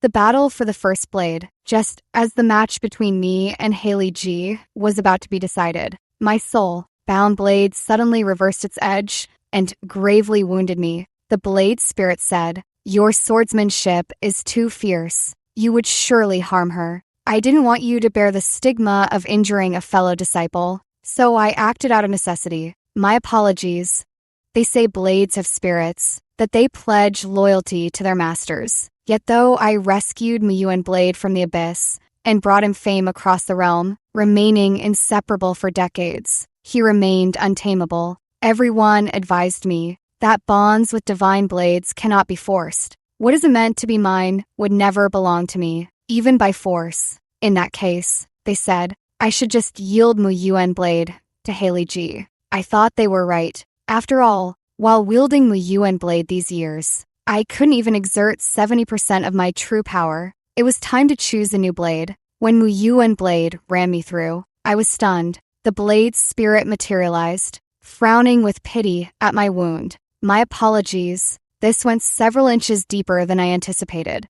The battle for the first blade, just as the match between me and Haley G was about to be decided. My soul-bound blade suddenly reversed its edge and gravely wounded me. The blade spirit said, "Your swordsmanship is too fierce. You would surely harm her. I didn't want you to bear the stigma of injuring a fellow disciple, so I acted out of necessity. My apologies." They say blades have spirits, that they pledge loyalty to their masters. Yet though I rescued Muyuan Blade from the abyss and brought him fame across the realm, remaining inseparable for decades, he remained untamable. Everyone advised me that bonds with divine blades cannot be forced. What is meant to be mine would never belong to me, even by force. In that case, they said, I should just yield Muyuan Blade to Haley G. I thought they were right. After all, while wielding Muyuan Blade these years, I couldn't even exert 70% of my true power. It was time to choose a new blade. When Muyuan Blade ran me through, I was stunned. The blade's spirit materialized, frowning with pity at my wound. My apologies. This went several inches deeper than I anticipated.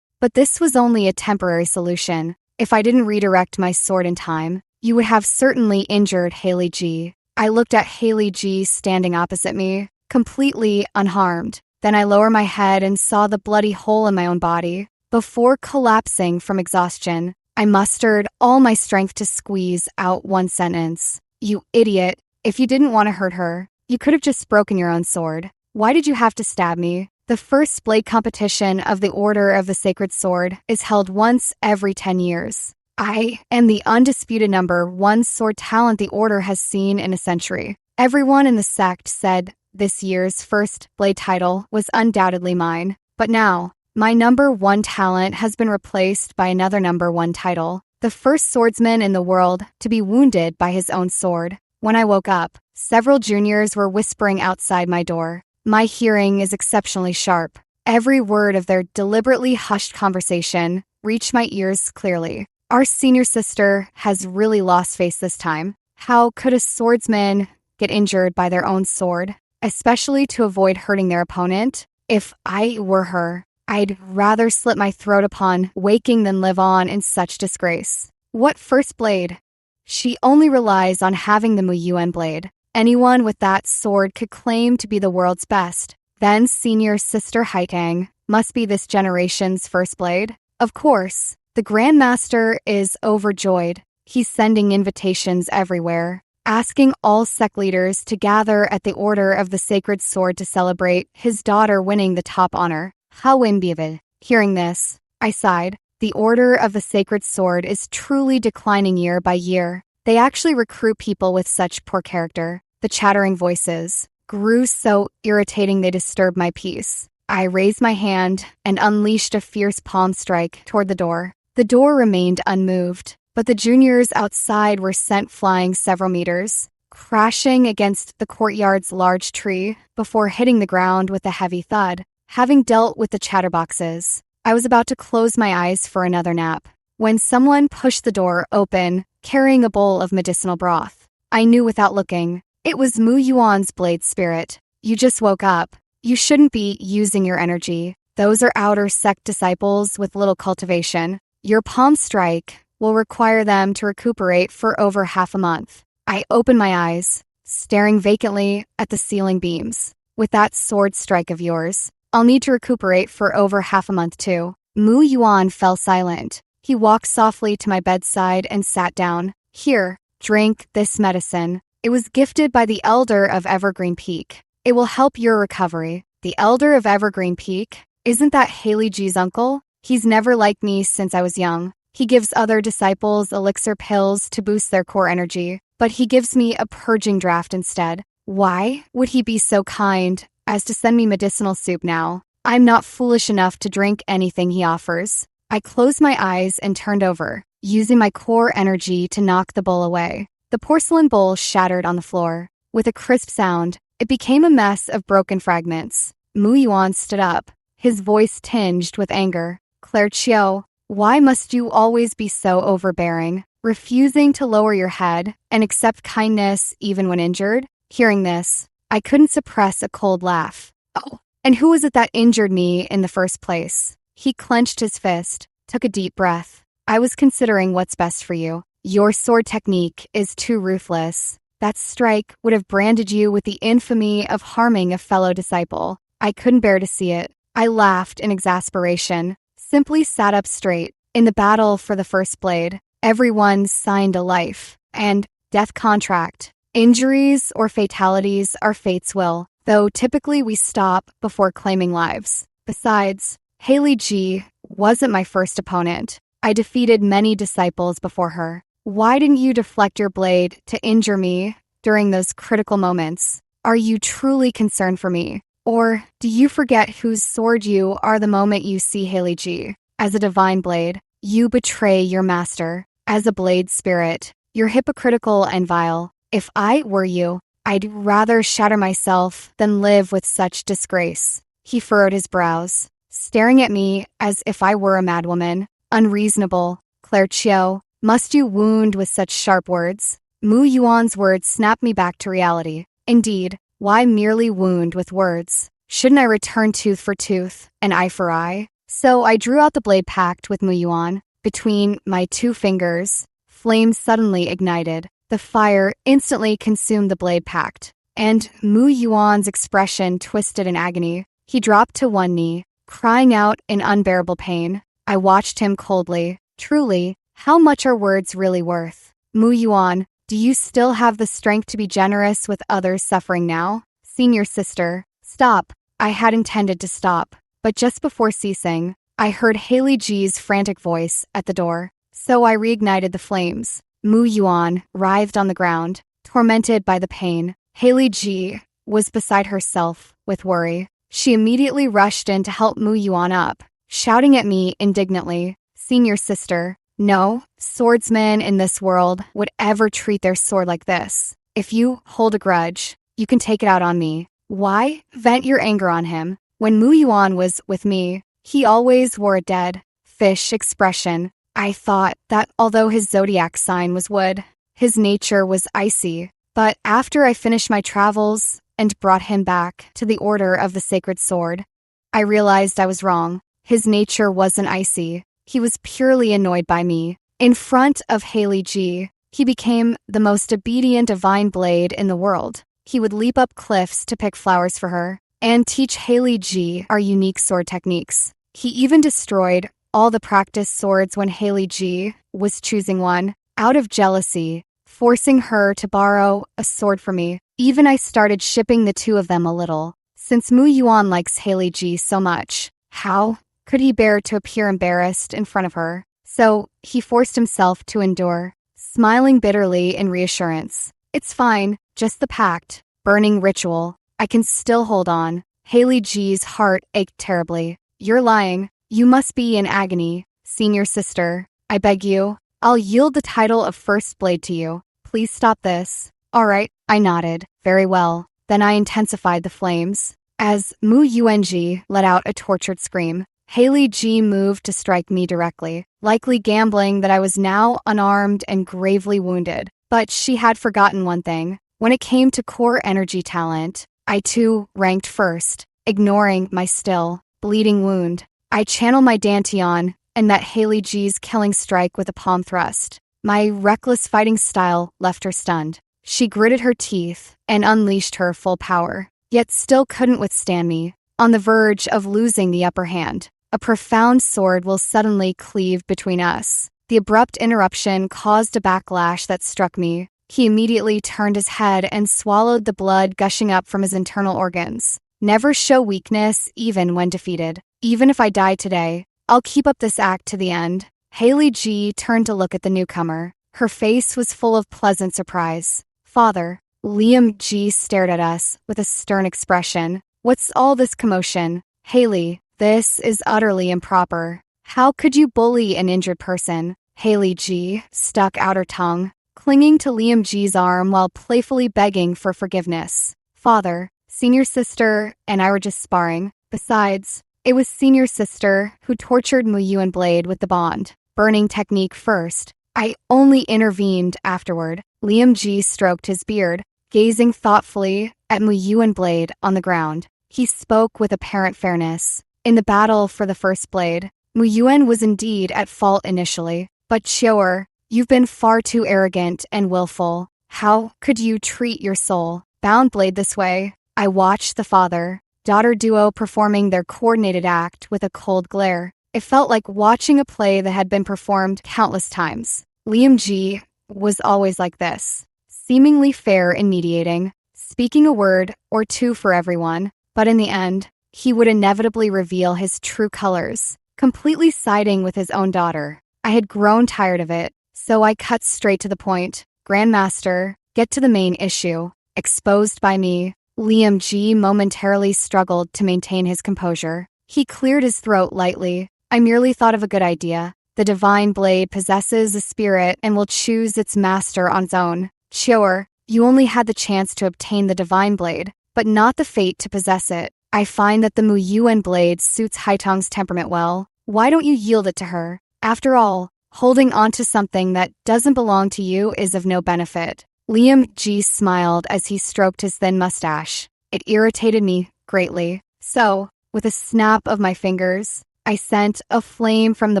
But this was only a temporary solution. If I didn't redirect my sword in time, you would have certainly injured Haley G. I looked at Haley G standing opposite me, completely unharmed. Then I lowered my head and saw the bloody hole in my own body. Before collapsing from exhaustion, I mustered all my strength to squeeze out one sentence. You idiot. If you didn't want to hurt her, you could have just broken your own sword. Why did you have to stab me? The first blade competition of the Order of the Sacred Sword is held once every 10 years. I am the undisputed number one sword talent the Order has seen in a century. Everyone in the sect said this year's first blade title was undoubtedly mine. But now, my number one talent has been replaced by another number one title. The first swordsman in the world to be wounded by his own sword. When I woke up, several juniors were whispering outside my door. My hearing is exceptionally sharp. Every word of their deliberately hushed conversation reached my ears clearly. Our senior sister has really lost face this time. How could a swordsman get injured by their own sword, especially to avoid hurting their opponent? If I were her, I'd rather slit my throat upon waking than live on in such disgrace. What first blade? She only relies on having the Muyuan Blade. Anyone with that sword could claim to be the world's best. Then senior sister Haitang must be this generation's first blade. Of course, the Grandmaster is overjoyed. He's sending invitations everywhere, asking all sect leaders to gather at the Order of the Sacred Sword to celebrate his daughter winning the top honor. How enviable. Hearing this, I sighed. The Order of the Sacred Sword is truly declining year by year. They actually recruit people with such poor character. The chattering voices grew so irritating they disturbed my peace. I raised my hand and unleashed a fierce palm strike toward the door. The door remained unmoved, but the juniors outside were sent flying several meters, crashing against the courtyard's large tree before hitting the ground with a heavy thud. Having dealt with the chatterboxes, I was about to close my eyes for another nap when someone pushed the door open, carrying a bowl of medicinal broth. I knew without looking. It was Mu Yuan's blade spirit. You just woke up. You shouldn't be using your energy. Those are outer sect disciples with little cultivation. Your palm strike will require them to recuperate for over half a month. I opened my eyes, staring vacantly at the ceiling beams. With that sword strike of yours, I'll need to recuperate for over half a month too. Mu Yuan fell silent. He walked softly to my bedside and sat down. Here, drink this medicine. It was gifted by the Elder of Evergreen Peak. It will help your recovery. The Elder of Evergreen Peak? Isn't that Haley G's uncle? He's never liked me since I was young. He gives other disciples elixir pills to boost their core energy, but he gives me a purging draft instead. Why would he be so kind as to send me medicinal soup now? I'm not foolish enough to drink anything he offers. I closed my eyes and turned over, using my core energy to knock the bowl away. The porcelain bowl shattered on the floor. With a crisp sound, it became a mess of broken fragments. Mu Yuan stood up, his voice tinged with anger. Claire Chiu, why must you always be so overbearing, refusing to lower your head and accept kindness even when injured? Hearing this, I couldn't suppress a cold laugh. Oh, and who was it that injured me in the first place? He clenched his fist, took a deep breath. I was considering what's best for you. Your sword technique is too ruthless. That strike would have branded you with the infamy of harming a fellow disciple. I couldn't bear to see it. I laughed in exasperation, simply sat up straight. In the battle for the first blade, everyone signed a life and death contract. Injuries or fatalities are fate's will, though typically we stop before claiming lives. Besides, Haley G wasn't my first opponent. I defeated many disciples before her. Why didn't you deflect your blade to injure me during those critical moments? Are you truly concerned for me? Or do you forget whose sword you are the moment you see Haley G? As a divine blade, you betray your master. As a blade spirit, you're hypocritical and vile. If I were you, I'd rather shatter myself than live with such disgrace. He furrowed his brows, staring at me as if I were a madwoman. Unreasonable, Claire Chiu. Must you wound with such sharp words? Mu Yuan's words snapped me back to reality. Indeed, why merely wound with words? Shouldn't I return tooth for tooth, and eye for eye? So I drew out the blade pact with Mu Yuan. Between my two fingers, flames suddenly ignited. The fire instantly consumed the blade pact, and Mu Yuan's expression twisted in agony. He dropped to one knee, crying out in unbearable pain. I watched him coldly. Truly, how much are words really worth? Mu Yuan, do you still have the strength to be generous with others suffering now? Senior sister, stop. I had intended to stop, but just before ceasing, I heard Haley G's frantic voice at the door. So I reignited the flames. Mu Yuan writhed on the ground, tormented by the pain. Haley G was beside herself with worry. She immediately rushed in to help Mu Yuan up, shouting at me indignantly, "Senior sister, no swordsman in this world would ever treat their sword like this. If you hold a grudge, you can take it out on me. Why vent your anger on him? When Mu Yuan was with me, he always wore a dead fish expression. I thought that although his zodiac sign was wood, his nature was icy. But after I finished my travels and brought him back to the Order of the Sacred Sword, I realized I was wrong. His nature wasn't icy. He was purely annoyed by me. In front of Haley G, he became the most obedient divine blade in the world. He would leap up cliffs to pick flowers for her and teach Haley G our unique sword techniques. He even destroyed all the practice swords when Haley G was choosing one, out of jealousy, forcing her to borrow a sword from me. Even I started shipping the two of them a little, since Mu Yuan likes Haley G so much. How could he bear to appear embarrassed in front of her? So he forced himself to endure, smiling bitterly in reassurance. It's fine, just the pact, burning ritual. I can still hold on. Haley G's heart ached terribly. You're lying. You must be in agony. Senior sister, I beg you. I'll yield the title of First Blade to you. Please stop this. All right, I nodded. Very well. Then I intensified the flames. As Mu Yuan let out a tortured scream, Haley G moved to strike me directly, likely gambling that I was now unarmed and gravely wounded. But she had forgotten one thing. When it came to core energy talent, I too ranked first, ignoring my still bleeding wound. I channeled my Dantian and met Haley G's killing strike with a palm thrust. My reckless fighting style left her stunned. She gritted her teeth and unleashed her full power, yet still couldn't withstand me. On the verge of losing the upper hand, a profound sword will suddenly cleave between us. The abrupt interruption caused a backlash that struck me. He immediately turned his head and swallowed the blood gushing up from his internal organs. Never show weakness even when defeated. Even if I die today, I'll keep up this act to the end. Haley G turned to look at the newcomer. Her face was full of pleasant surprise. Father, Liam G stared at us with a stern expression. What's all this commotion? Haley, this is utterly improper. How could you bully an injured person? Haley G stuck out her tongue, clinging to Liam G's arm while playfully begging for forgiveness. Father, senior sister, and I were just sparring. Besides, it was senior sister who tortured Mu Yuan Blade with the bond, burning technique first. I only intervened afterward. Liam G stroked his beard, gazing thoughtfully at Mu Yuan Blade on the ground. He spoke with apparent fairness. In the battle for the first blade, Mu Yuan was indeed at fault initially, but Qiu'er, you've been far too arrogant and willful. How could you treat your soul bound blade this way? I watched the father-daughter duo performing their coordinated act with a cold glare. It felt like watching a play that had been performed countless times. Liam Ji was always like this, seemingly fair in mediating, speaking a word or two for everyone, but in the end, he would inevitably reveal his true colors, completely siding with his own daughter. I had grown tired of it, so I cut straight to the point. Grandmaster, get to the main issue. Exposed by me, Liam Ji momentarily struggled to maintain his composure. He cleared his throat lightly. I merely thought of a good idea. The divine blade possesses a spirit and will choose its master on its own. Qiu'er, you only had the chance to obtain the divine blade, but not the fate to possess it. I find that the Mu Yuan blade suits Haitong's temperament well. Why don't you yield it to her? After all, holding on to something that doesn't belong to you is of no benefit. Liam Ji smiled as he stroked his thin mustache. It irritated me greatly. So, with a snap of my fingers, I sent a flame from the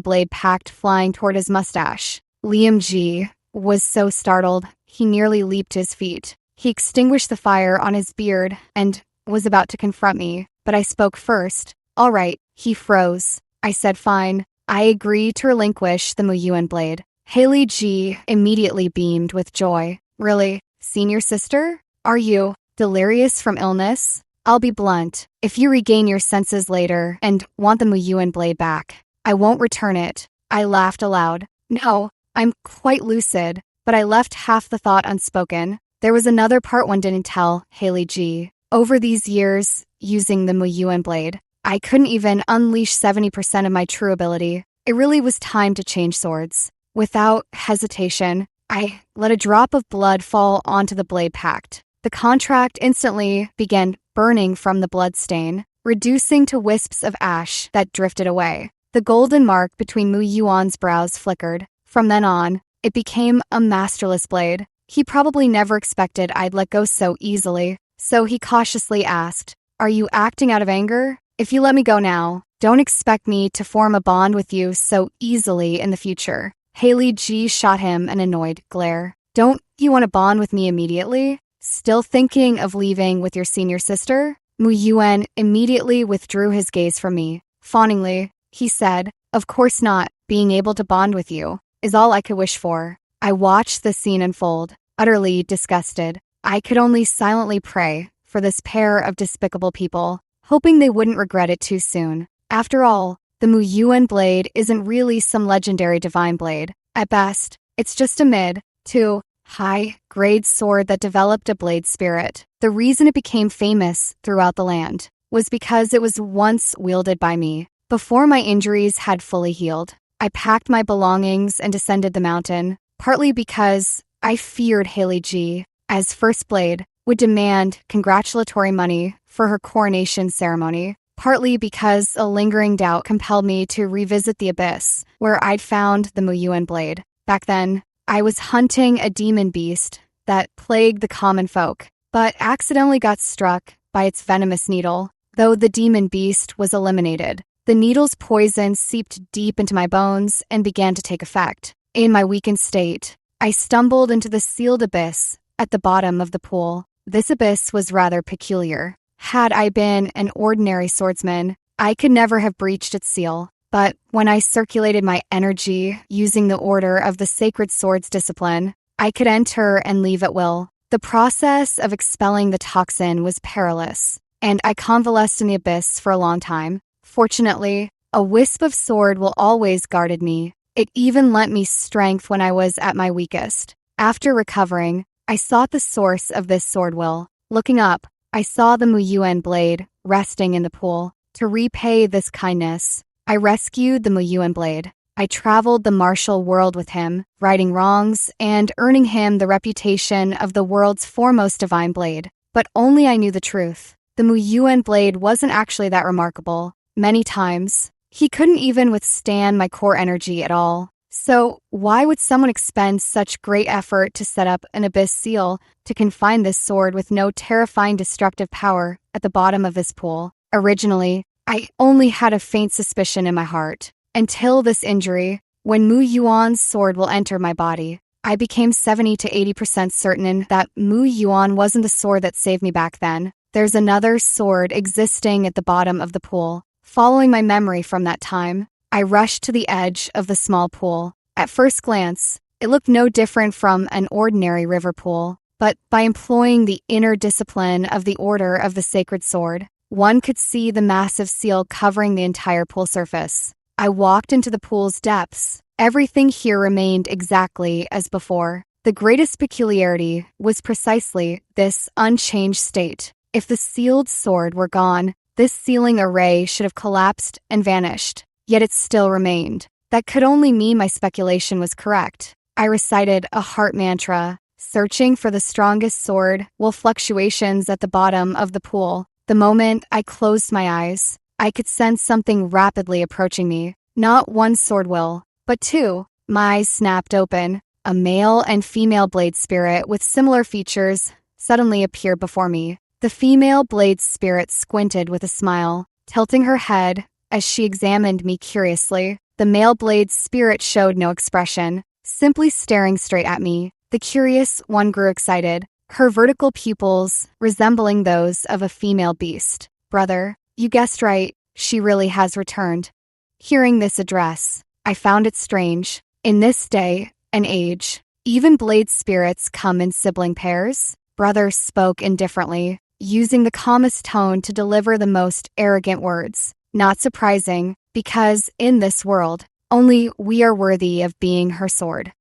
blade pact flying toward his mustache. Liam Ji was so startled, he nearly leaped to his feet. He extinguished the fire on his beard and was about to confront me, but I spoke first. All right, he froze. I said fine. I agree to relinquish the Mu Yuan blade. Haley Ji immediately beamed with joy. Really? Senior sister? Are you delirious from illness? I'll be blunt. If you regain your senses later and want the Mu Yuan blade back, I won't return it. I laughed aloud. No, I'm quite lucid, but I left half the thought unspoken. There was another part one didn't tell Haley Ji. Over these years, using the Mu Yuan blade, I couldn't even unleash 70% of my true ability. It really was time to change swords. Without hesitation, I let a drop of blood fall onto the blade pact. The contract instantly began burning from the blood stain, reducing to wisps of ash that drifted away. The golden mark between Mu Yuan's brows flickered. From then on, it became a masterless blade. He probably never expected I'd let go so easily, so he cautiously asked, "Are you acting out of anger? If you let me go now, don't expect me to form a bond with you so easily in the future." Haley Ji shot him an annoyed glare. "Don't you want to bond with me immediately? Still thinking of leaving with your senior sister?" Mu Yuan immediately withdrew his gaze from me. Fawningly, he said, "Of course not. Being able to bond with you is all I could wish for." I watched the scene unfold, utterly disgusted. I could only silently pray for this pair of despicable people, hoping they wouldn't regret it too soon. After all, the Mu Yuan blade isn't really some legendary divine blade. At best, it's just a mid to high-grade sword that developed a blade spirit. The reason it became famous throughout the land was because it was once wielded by me, before my injuries had fully healed. I packed my belongings and descended the mountain, partly because I feared Haley Ji, as First Blade, would demand congratulatory money for her coronation ceremony, partly because a lingering doubt compelled me to revisit the abyss, where I'd found the Mu Yuan blade. Back then, I was hunting a demon beast that plagued the common folk, but accidentally got struck by its venomous needle. Though the demon beast was eliminated, the needle's poison seeped deep into my bones and began to take effect. In my weakened state, I stumbled into the sealed abyss at the bottom of the pool. This abyss was rather peculiar. Had I been an ordinary swordsman, I could never have breached its seal. But when I circulated my energy using the order of the sacred swords discipline, I could enter and leave at will. The process of expelling the toxin was perilous, and I convalesced in the abyss for a long time. Fortunately, a wisp of sword will always guarded me. It even lent me strength when I was at my weakest. After recovering, I sought the source of this sword will. Looking up, I saw the Mu Yuan blade resting in the pool. To repay this kindness, I rescued the Mu Yuan blade. I traveled the martial world with him, righting wrongs and earning him the reputation of the world's foremost divine blade. But only I knew the truth. The Mu Yuan blade wasn't actually that remarkable. Many times, he couldn't even withstand my core energy at all. So why would someone expend such great effort to set up an abyss seal to confine this sword with no terrifying destructive power at the bottom of this pool? Originally, I only had a faint suspicion in my heart. Until this injury, when Mu Yuan's sword will enter my body, I became 70 to 80% certain that Mu Yuan wasn't the sword that saved me back then. There's another sword existing at the bottom of the pool. Following my memory from that time, I rushed to the edge of the small pool. At first glance, it looked no different from an ordinary river pool, but by employing the inner discipline of the Order of the Sacred Sword, one could see the massive seal covering the entire pool surface. I walked into the pool's depths. Everything here remained exactly as before. The greatest peculiarity was precisely this unchanged state. If the sealed sword were gone, this sealing array should have collapsed and vanished. Yet it still remained. That could only mean my speculation was correct. I recited a heart mantra, searching for the strongest sword, while fluctuations at the bottom of the pool. The moment I closed my eyes, I could sense something rapidly approaching me. Not one sword will, but two. My eyes snapped open. A male and female blade spirit with similar features suddenly appeared before me. The female blade spirit squinted with a smile, tilting her head as she examined me curiously. The male blade spirit showed no expression, simply staring straight at me. The curious one grew excited, her vertical pupils resembling those of a female beast. Brother, you guessed right, she really has returned. Hearing this address, I found it strange. In this day and age, even blade spirits come in sibling pairs. Brother spoke indifferently, using the calmest tone to deliver the most arrogant words. Not surprising, because in this world, only we are worthy of being her sword.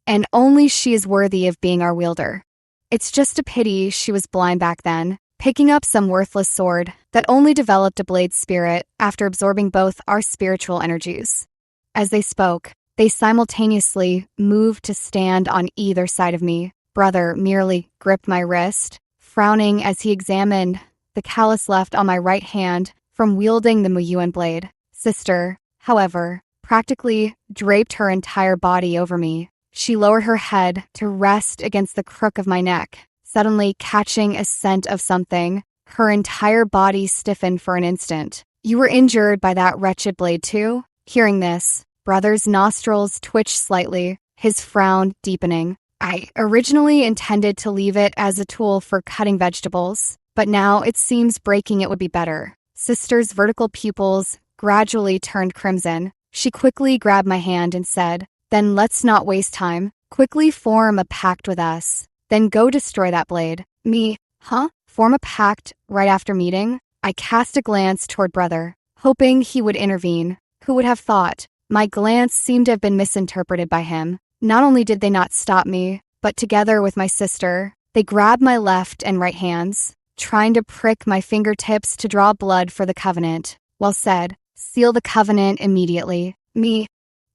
And only she is worthy of being our wielder. It's just a pity she was blind back then, picking up some worthless sword that only developed a blade spirit after absorbing both our spiritual energies. As they spoke, they simultaneously moved to stand on either side of me. Brother merely gripped my wrist, frowning as he examined the callus left on my right hand from wielding the Muyuan blade. Sister, however, practically draped her entire body over me. She lowered her head to rest against the crook of my neck. Suddenly catching a scent of something, her entire body stiffened for an instant. You were injured by that wretched blade too? Hearing this, Brother's nostrils twitched slightly, his frown deepening. I originally intended to leave it as a tool for cutting vegetables, but now it seems breaking it would be better. Sister's vertical pupils gradually turned crimson. She quickly grabbed my hand and said, "Then let's not waste time. Quickly form a pact with us. Then go destroy that blade." Me, huh? Form a pact right after meeting? I cast a glance toward Brother, hoping he would intervene. Who would have thought? My glance seemed to have been misinterpreted by him. Not only did they not stop me, but together with my sister, they grabbed my left and right hands, trying to prick my fingertips to draw blood for the covenant. Well said. Seal the covenant immediately. Me.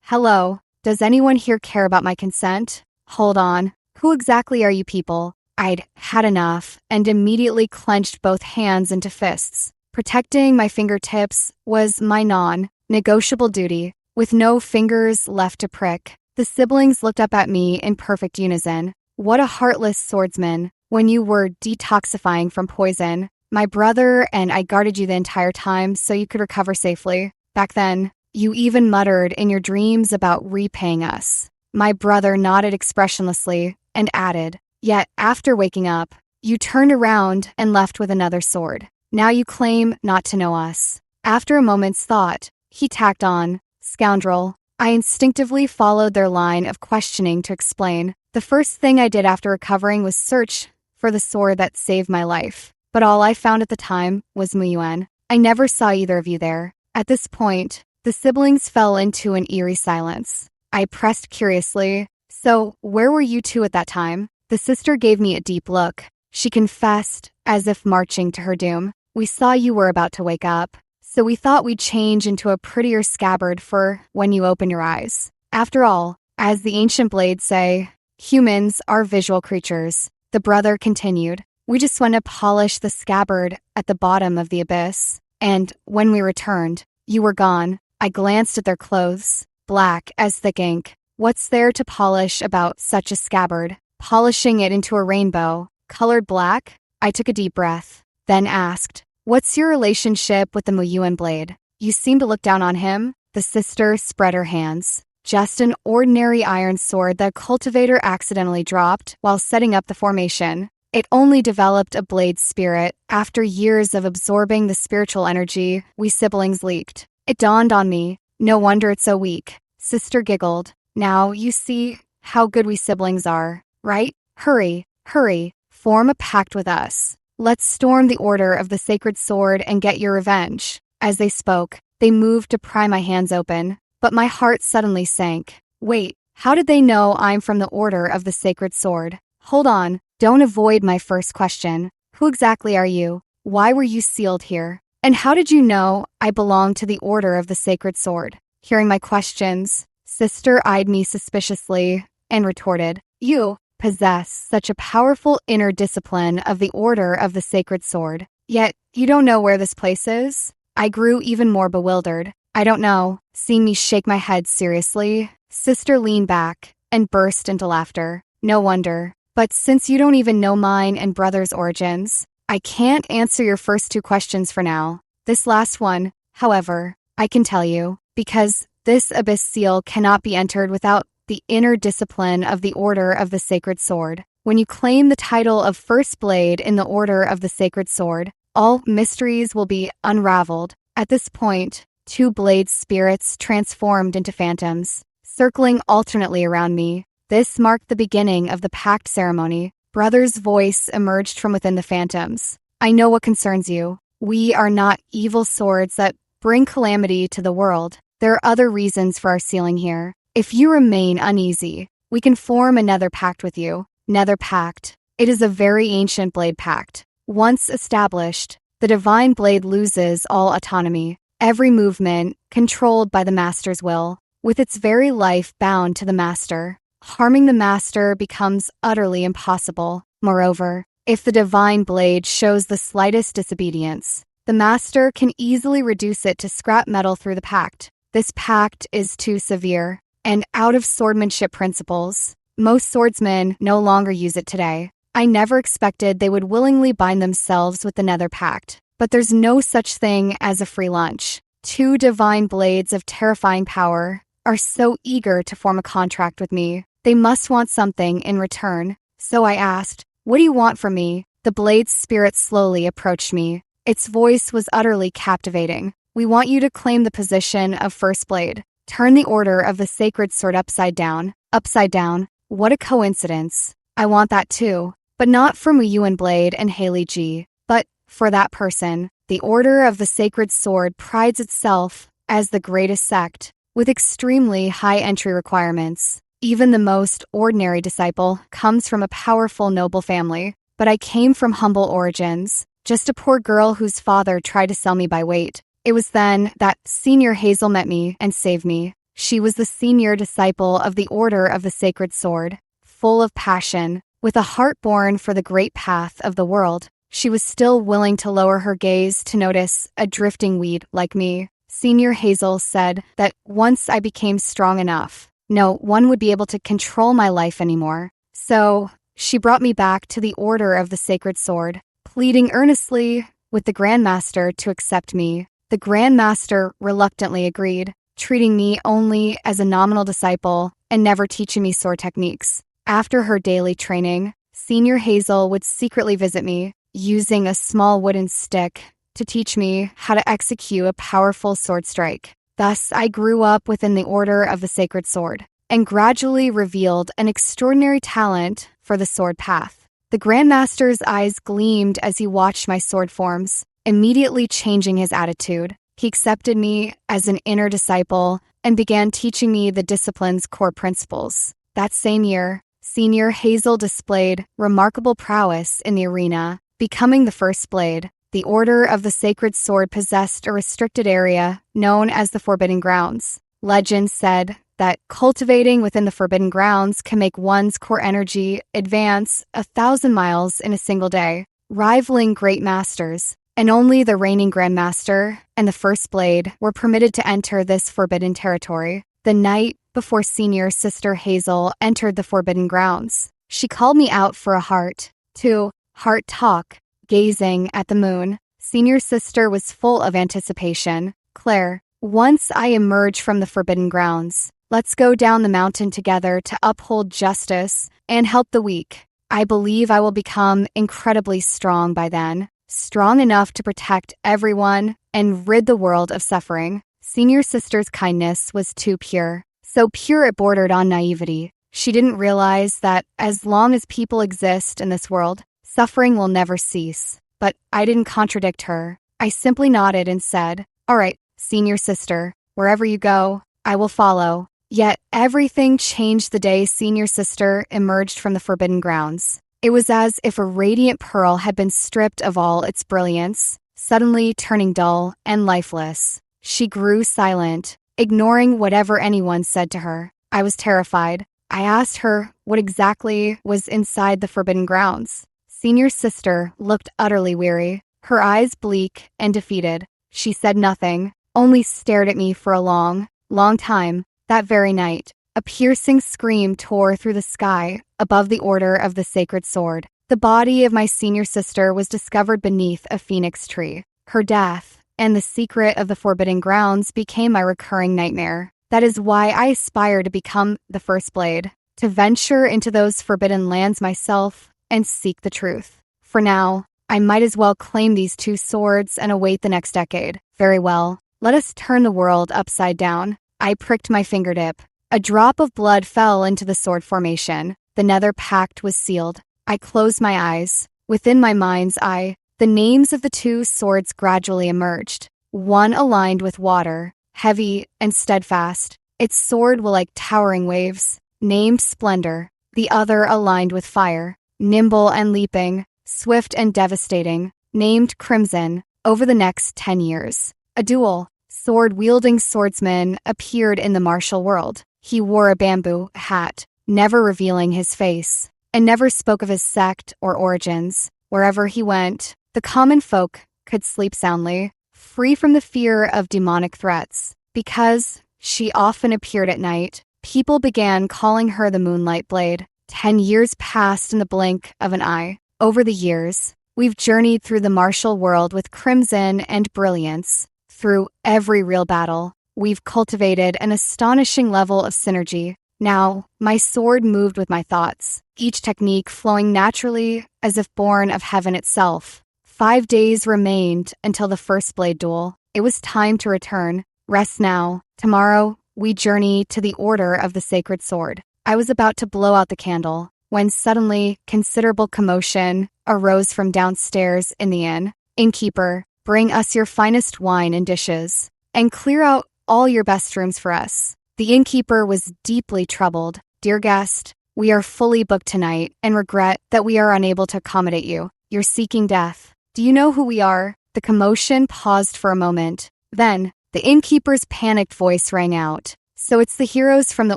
Hello. Does anyone here care about my consent? Hold on. Who exactly are you people? I'd had enough and immediately clenched both hands into fists. Protecting my fingertips was my non-negotiable duty. With no fingers left to prick, the siblings looked up at me in perfect unison. What a heartless swordsman, when you were detoxifying from poison. My brother and I guarded you the entire time so you could recover safely. Back then, you even muttered in your dreams about repaying us. My brother nodded expressionlessly and added, "Yet after waking up, you turned around and left with another sword. Now you claim not to know us." After a moment's thought, he tacked on, "Scoundrel." I instinctively followed their line of questioning to explain. The first thing I did after recovering was search for the sword that saved my life. But all I found at the time was Muyuan. I never saw either of you there. At this point, the siblings fell into an eerie silence. I pressed curiously, "So, where were you two at that time?" The sister gave me a deep look. She confessed, as if marching to her doom. "We saw you were about to wake up, so we thought we'd change into a prettier scabbard for when you open your eyes. After all, as the ancient blades say, humans are visual creatures." The brother continued, "We just went to polish the scabbard at the bottom of the abyss, and when we returned, you were gone." I glanced at their clothes, black as thick ink. What's there to polish about such a scabbard? Polishing it into a rainbow, colored black? I took a deep breath, then asked, What's your relationship with the Muyuan blade? You seem to look down on him." The sister spread her hands. "Just an ordinary iron sword that a cultivator accidentally dropped while setting up the formation. It only developed a blade spirit after years of absorbing the spiritual energy we siblings leaked. It dawned on me. No wonder it's so weak." Sister giggled. "Now you see how good we siblings are, right? Hurry, hurry, form a pact with us. Let's storm the Order of the Sacred Sword and get your revenge." As they spoke, they moved to pry my hands open, but my heart suddenly sank. Wait, how did they know I'm from the Order of the Sacred Sword? Hold on, don't avoid my first question. Who exactly are you? Why were you sealed here? And how did you know I belong to the Order of the Sacred Sword? Hearing my questions, Sister eyed me suspiciously and retorted, "You possess such a powerful inner discipline of the Order of the Sacred Sword. Yet, you don't know where this place is?" I grew even more bewildered. "I don't know." Seeing me shake my head seriously, Sister leaned back and burst into laughter. "No wonder. But since you don't even know mine and brother's origins, I can't answer your first two questions for now. This last one, however, I can tell you, because this abyss seal cannot be entered without the inner discipline of the Order of the Sacred Sword. When you claim the title of First Blade in the Order of the Sacred Sword, all mysteries will be unraveled." At this point, two blade spirits transformed into phantoms, circling alternately around me. This marked the beginning of the pact ceremony. Brother's voice emerged from within the phantoms. "I know what concerns you. We are not evil swords that bring calamity to the world. There are other reasons for our sealing here. If you remain uneasy, we can form a nether pact with you." Nether pact. It is a very ancient blade pact. Once established, the divine blade loses all autonomy, every movement controlled by the master's will, with its very life bound to the master. Harming the master becomes utterly impossible. Moreover, if the divine blade shows the slightest disobedience, the master can easily reduce it to scrap metal through the pact. This pact is too severe, and out of swordmanship principles, most swordsmen no longer use it today. I never expected they would willingly bind themselves with the Nether Pact, but there's no such thing as a free lunch. Two divine blades of terrifying power are so eager to form a contract with me. They must want something in return. So I asked, "What do you want from me?" The blade's spirit slowly approached me. Its voice was utterly captivating. "We want you to claim the position of First Blade. Turn the Order of the Sacred Sword upside down." Upside down? What a coincidence. I want that too. But not for Muyuan Blade and Haley G, but for that person. The Order of the Sacred Sword prides itself as the greatest sect, with extremely high entry requirements. Even the most ordinary disciple comes from a powerful noble family. But I came from humble origins, just a poor girl whose father tried to sell me by weight. It was then that Senior Hazel met me and saved me. She was the senior disciple of the Order of the Sacred Sword, full of passion, with a heart born for the great path of the world. She was still willing to lower her gaze to notice a drifting weed like me. Senior Hazel said that once I became strong enough, no one would be able to control my life anymore. So she brought me back to the Order of the Sacred Sword, pleading earnestly with the Grand Master to accept me. The Grand Master reluctantly agreed, treating me only as a nominal disciple and never teaching me sword techniques. After her daily training, Senior Hazel would secretly visit me, using a small wooden stick to teach me how to execute a powerful sword strike. Thus, I grew up within the Order of the Sacred Sword, and gradually revealed an extraordinary talent for the sword path. The Grand Master's eyes gleamed as he watched my sword forms, immediately changing his attitude. He accepted me as an inner disciple and began teaching me the discipline's core principles. That same year, Senior Hazel displayed remarkable prowess in the arena, becoming the First Blade. The Order of the Sacred Sword possessed a restricted area known as the Forbidden Grounds. Legend said that cultivating within the Forbidden Grounds can make one's core energy advance 1,000 miles in a single day, rivaling great masters. And only the reigning Grand Master and the First Blade were permitted to enter this forbidden territory. The night before Senior Sister Hazel entered the Forbidden Grounds, she called me out for a heart-to-heart talk, gazing at the moon. Senior sister was full of anticipation. Claire, once I emerge from the forbidden grounds, let's go down the mountain together to uphold justice and help the weak. I believe I will become incredibly strong by then, strong enough to protect everyone and rid the world of suffering. Senior sister's kindness was too pure, so pure it bordered on naivety. She didn't realize that as long as people exist in this world, suffering will never cease. But I didn't contradict her. I simply nodded and said, "All right, senior sister, wherever you go, I will follow." Yet everything changed the day senior sister emerged from the forbidden grounds. It was as if a radiant pearl had been stripped of all its brilliance, suddenly turning dull and lifeless. She grew silent, ignoring whatever anyone said to her. I was terrified. I asked her what exactly was inside the forbidden grounds. Senior sister looked utterly weary, her eyes bleak and defeated. She said nothing, only stared at me for a long, long time. That very night, a piercing scream tore through the sky above the Order of the Sacred Sword. The body of my senior sister was discovered beneath a phoenix tree. Her death and the secret of the forbidden grounds became my recurring nightmare. That is why I aspire to become the First Blade, to venture into those forbidden lands myself and seek the truth. For now, I might as well claim these two swords and await the next decade. Very well, let us turn the world upside down. I pricked my fingertip. A drop of blood fell into the sword formation. The nether pact was sealed. I closed my eyes. Within my mind's eye, the names of the two swords gradually emerged. One aligned with water, heavy and steadfast. Its sword was like towering waves, named Splendor. The other aligned with fire, nimble and leaping, swift and devastating, named Crimson. Over the next 10 years, a dual, sword-wielding swordsman appeared in the martial world. He wore a bamboo hat, never revealing his face, and never spoke of his sect or origins. Wherever he went, the common folk could sleep soundly, free from the fear of demonic threats. Because she often appeared at night, people began calling her the Moonlight Blade. 10 years passed in the blink of an eye. Over the years, we've journeyed through the martial world with crimson and brilliance. Through every real battle, we've cultivated an astonishing level of synergy. Now, my sword moved with my thoughts, each technique flowing naturally as if born of heaven itself. 5 days remained until the first blade duel. It was time to return. Rest now. Tomorrow, we journey to the Order of the Sacred Sword. I was about to blow out the candle when suddenly considerable commotion arose from downstairs in the inn. Innkeeper, bring us your finest wine and dishes, and clear out all your best rooms for us. The innkeeper was deeply troubled. Dear guest, we are fully booked tonight and regret that we are unable to accommodate you. You're seeking death. Do you know who we are? The commotion paused for a moment. Then, the innkeeper's panicked voice rang out. So it's the heroes from the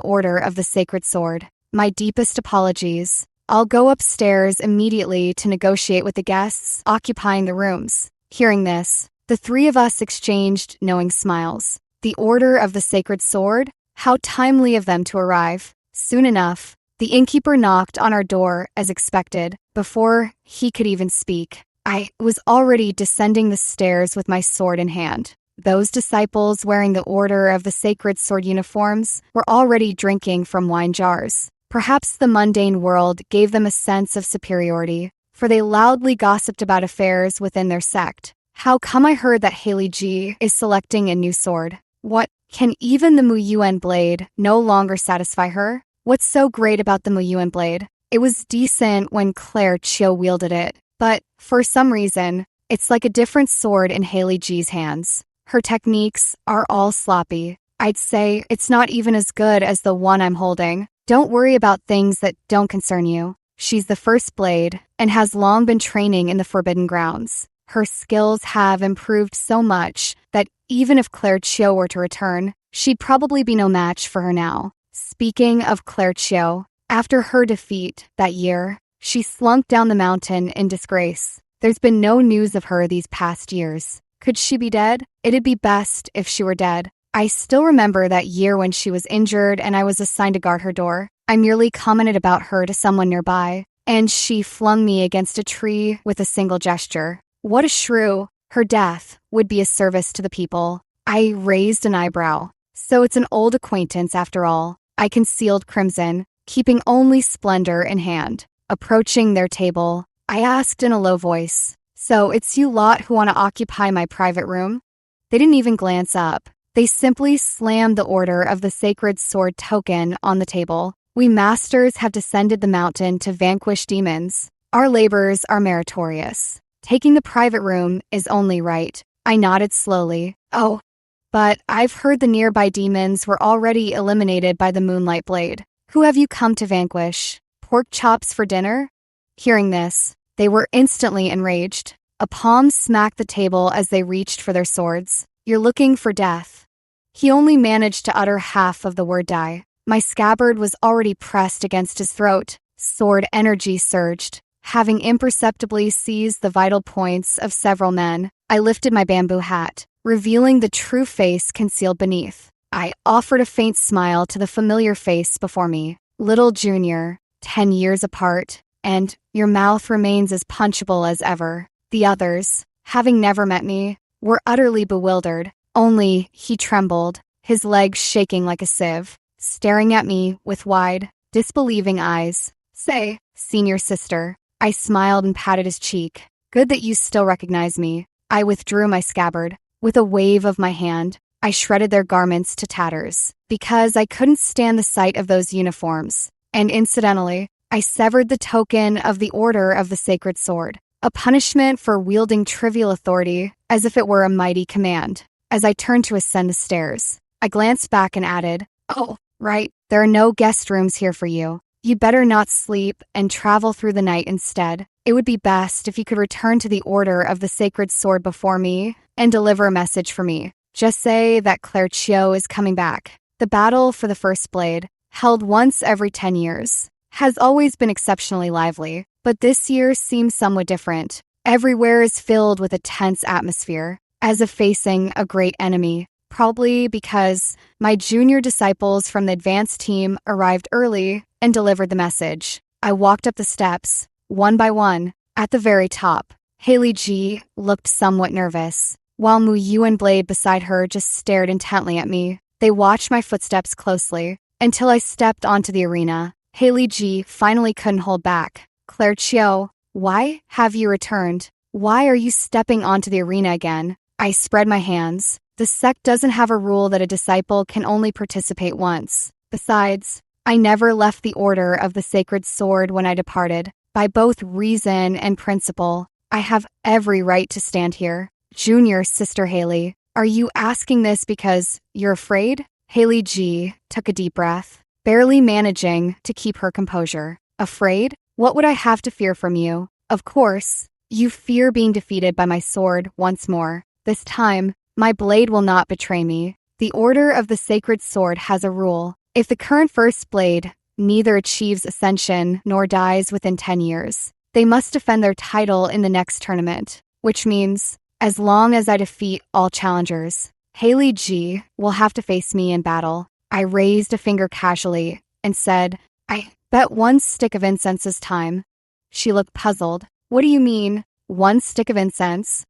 Order of the Sacred Sword. My deepest apologies. I'll go upstairs immediately to negotiate with the guests occupying the rooms. Hearing this, the three of us exchanged knowing smiles. The Order of the Sacred Sword? How timely of them to arrive. Soon enough, the innkeeper knocked on our door as expected. Before he could even speak, I was already descending the stairs with my sword in hand. Those disciples wearing the Order of the Sacred Sword uniforms were already drinking from wine jars. Perhaps the mundane world gave them a sense of superiority, for they loudly gossiped about affairs within their sect. How come I heard that Haley G is selecting a new sword? What, can even the Muyuan blade no longer satisfy her? What's so great about the Muyuan blade? It was decent when Claire Chiu wielded it, but for some reason, it's like a different sword in Haley G's hands. Her techniques are all sloppy. I'd say it's not even as good as the one I'm holding. Don't worry about things that don't concern you. She's the first blade and has long been training in the Forbidden Grounds. Her skills have improved so much that even if Claire Chiu were to return, she'd probably be no match for her now. Speaking of Claire Chiu, after her defeat that year, she slunk down the mountain in disgrace. There's been no news of her these past years. Could she be dead? It'd be best if she were dead. I still remember that year when she was injured and I was assigned to guard her door. I merely commented about her to someone nearby, and she flung me against a tree with a single gesture. What a shrew. Her death would be a service to the people. I raised an eyebrow. So it's an old acquaintance after all. I concealed crimson, keeping only splendor in hand. Approaching their table, I asked in a low voice, "So it's you lot who want to occupy my private room?" They didn't even glance up. They simply slammed the order of the sacred sword token on the table. "We masters have descended the mountain to vanquish demons. Our labors are meritorious. Taking the private room is only right." I nodded slowly. "Oh, but I've heard the nearby demons were already eliminated by the moonlight blade. Who have you come to vanquish? Pork chops for dinner?" Hearing this, they were instantly enraged. A palm smacked the table as they reached for their swords. "You're looking for death." He only managed to utter half of the word die. My scabbard was already pressed against his throat. Sword energy surged. Having imperceptibly seized the vital points of several men, I lifted my bamboo hat, revealing the true face concealed beneath. I offered a faint smile to the familiar face before me. "Little Junior, 10 years apart, and your mouth remains as punchable as ever." The others, having never met me, were utterly bewildered. Only he trembled, his legs shaking like a sieve, staring at me with wide, disbelieving eyes. "Say, senior sister." I smiled and patted his cheek. "Good that you still recognize me." I withdrew my scabbard. With a wave of my hand, I shredded their garments to tatters, because I couldn't stand the sight of those uniforms. And incidentally, I severed the token of the Order of the Sacred Sword, a punishment for wielding trivial authority as if it were a mighty command. As I turned to ascend the stairs, I glanced back and added, "Oh, right, there are no guest rooms here for you. You'd better not sleep and travel through the night instead. It would be best if you could return to the Order of the Sacred Sword before me and deliver a message for me. Just say that Claire Chio is coming back." The battle for the First Blade, held once every 10 years, has always been exceptionally lively, but this year seems somewhat different. Everywhere is filled with a tense atmosphere, as if facing a great enemy. Probably because my junior disciples from the advanced team arrived early and delivered the message. I walked up the steps, one by one. At the very top, Haley G looked somewhat nervous, while Mu Yuan Blade beside her just stared intently at me. They watched my footsteps closely until I stepped onto the arena. Haley G finally couldn't hold back. "Claire Chio, why have you returned? Why are you stepping onto the arena again?" I spread my hands. The sect doesn't have a rule that a disciple can only participate once. Besides, I never left the Order of the Sacred Sword when I departed. By both reason and principle, I have every right to stand here. "Junior Sister Haley, are you asking this because you're afraid?" Haley G took a deep breath, barely managing to keep her composure. "Afraid? What would I have to fear from you? Of course, you fear being defeated by my sword once more. This time, my blade will not betray me. The Order of the Sacred Sword has a rule. If the current First Blade neither achieves ascension nor dies within 10 years, they must defend their title in the next tournament, which means, as long as I defeat all challengers, Haley G will have to face me in battle." I raised a finger casually and said, "I bet one stick of incense is time." She looked puzzled. "What do you mean, one stick of incense?"